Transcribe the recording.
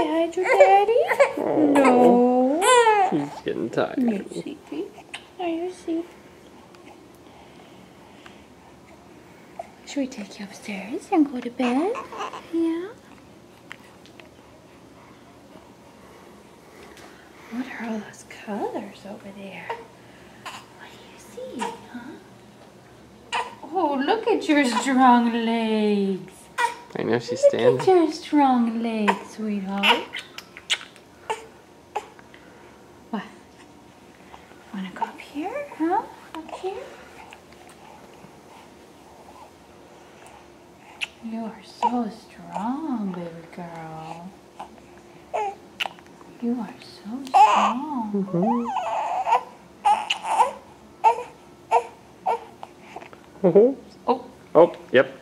hi to Daddy? No. He's getting tired. You're sleepy. Are you sleepy? Should we take you upstairs and go to bed? Yeah? What are all those colors over there? What do you see, huh? Oh, look at your strong legs. I know she's Look standing. at your strong legs, sweetheart. What? Wanna go up here? Huh? Up here? You are so strong, baby girl. You are so strong. Oh, yep.